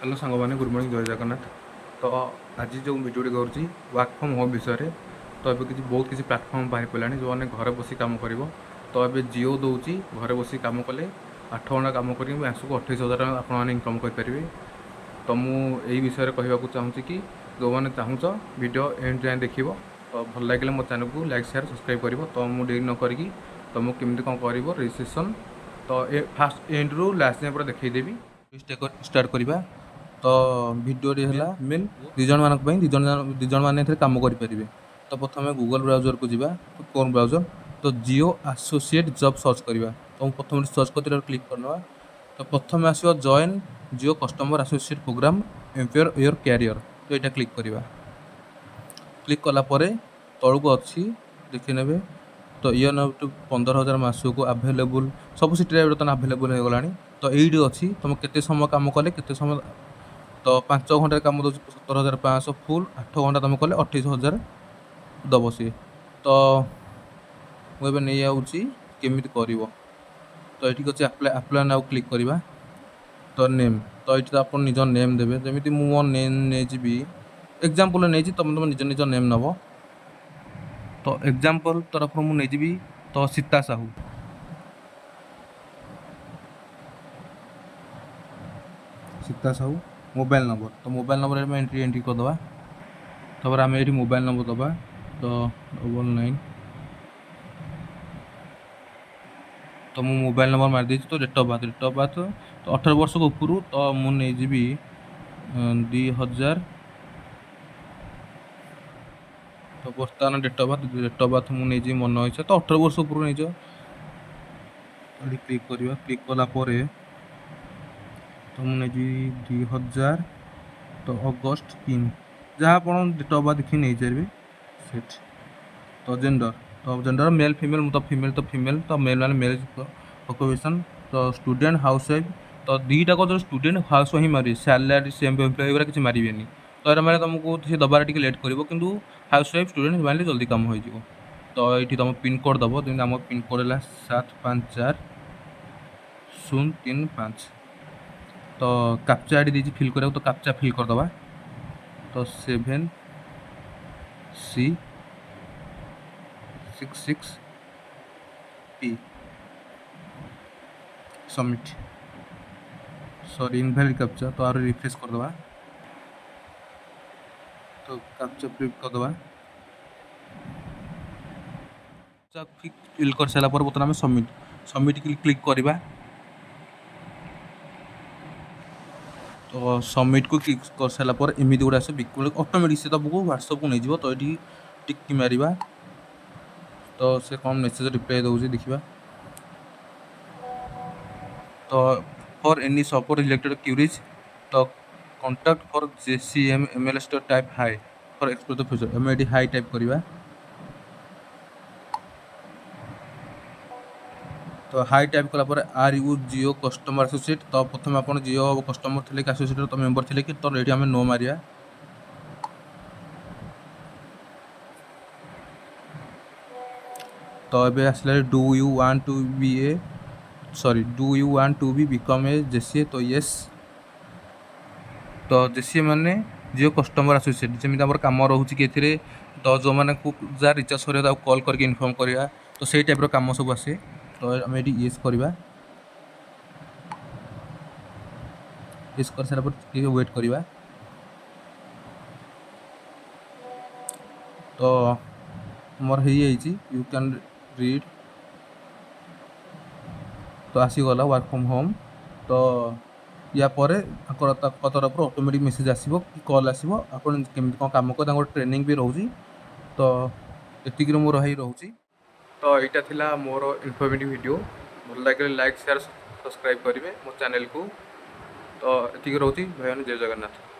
Hello सांग मैंने good morning जय जगन्नाथ। तो आज जो भिडियोटी करुँच वर्क फ्रॉम होम विषय में। तो ये किसी बहुत किसी प्लाटफर्म बाहर पड़ानी जो मैंने घर बस कम कर। तो ये जियो दौर घर बस कम कले 8 घंटा कम कर मासक 28,000 आप इनकम करेंगे। तो मुझे विषय में कहवाक चाहूँगी कि जो मैंने चाहूच वीडियो एंड जाए देख। तो भल लगे मो चैनल को लाइक शेयर सब्सक्राइब कर। तो मुझे डेरी न करी तुम केमी कौन कर रजिस्ट्रेशन तो फास्ट एंड रू लास्ट जाए पूरा देखईदेवी। स्टार्ट करवा। तो भिडियो है मेल दिज मान दिज मैंने कम करेंगे। तो प्रथम गूगल ब्राउजर को जावा तो क्रोम ब्राउजर तो जियो एसोसिएट जॉब सर्च करवा। तो प्रथम सर्च कर क्लिक करना। तो प्रथम आसो join Jio customer associate programme empire your career. तो यहाँ क्लिक करवा। क्लिक कलापर तौक अच्छी देखी ने। तो ये न 15,000 मासक आभेलेबुल सब सिटी बर्तमान आभेलेबुल हो गला। तो ये अच्छी तुम केते समय कम कले केते समय। तो 5 घंटे कम दूसरी 17,500 फुल 8 घंटा तुम कले 28,000 दब सी। तो मुझे नहीं आऊँगी केमी कर। तो ये अच्छे आप्लाय आप्लाय नाउ क्लिक करवा। तो नेम तो ये आप निज नेम देवे जमी मो नेम नहीं एग्जांपल नहीं तुम तुम निज निज नेम नब। तो एग्जांपल तरफ मुझे तो सीता साहू। सीता साहू मोबाइल नंबर तो मोबाइल नंबर में एंट्री करदे। तब आम ये मोबाइल नंबर दबा। तो 99 तो मो मोबाइल नंबर मारदे। तो डेट ऑफ बर्थ तो 18 वर्ष को ऊपर। तो मुझे 2000 तो बर्तमान डेट ऑफ बर्थ मुझे मन इच्छा तो 18 वर्ष ऊपर नहीं जाओ। क्लिक करवा। क्लिक कलापर तो मुझे 2000 तो अगस्त 3 जहाँ आप डेट ऑफ बर्थ देखिए नहीं चाहिए सेट। तो जेंडर मेल फीमेल तो फीमेल तो मेल मैंने मेल ऑक्यूपेशन तो स्टूडेंट हाउस वाइफ। तो दीटा को जो स्टूडेंट हाउस वाइफ मारे सैलरी सेम एम्प्लॉय किसी मारे। तो ये मैंने तुमको दबार टे लेट कर कि हाउस वाइफ स्टूडेंट मारे जल्दी कम हो। तो ये तुम पिन कोड दब जमी आम पिन कोड है 754035। तो कैप्चा आईडी दीजिए फिल करा। तो कैप्चा फिल करदे। तो 7C66P submit sorry invalid captcha. तो आर रिफ्रेश करदे। तो कैप्चा फिल करदे। फिल कर सारा बर्तमान आम सबमिट क्लिक करवा। तो सबमिट को क्लिक कर सारापर एमती गोटे आस बिल्कुल ऑटोमेटिक से तुमको व्हाट्सएप को नहीं। तो ये टिक मारिबा। तो से कौन मेसेज रिप्लाई दूसरी देखा। तो for any support related queries तो contact for JCM MLS type hi for explore the future एम ये हाई टाइप करवा। तो हाई टाइप कलापर are you Jio customer associate. तो प्रथम आप जियो कस्टमर थे कि एसोसिएट तो मेम्बर थे कि। तो ये आम नो मारिया। तो ये आसला do you want to be a sorry do you want to be become a JCA। तो येस। तो JCA माने जियो कस्टमर एसोसिएट जमी कम रोचे कि। तो जो मैंने जहाँ रिचार्ज कर कॉल करके इनफॉर्म करवा। तो सही टाइप कम सब आसे। तो आम ये येस करवा। येस कर सारा वेट करवा। तो मोर हो यू कैन रीड। तो आसीगला वर्क फ्रॉम होम। तो या पर तरफ ऑटोमेटिक मेसेज आसो कि कॉल आसो आप केमी कौन कम कर ट्रेनिंग भी रोचे। तो ये मोर है रोचे। तो यहाँ था मोर इनफॉर्मेटिव वीडियो भल लगे लाइक शेयर सब्सक्राइब करेंगे मो चैनल को। तो ये रोचे भाई जय जगन्नाथ।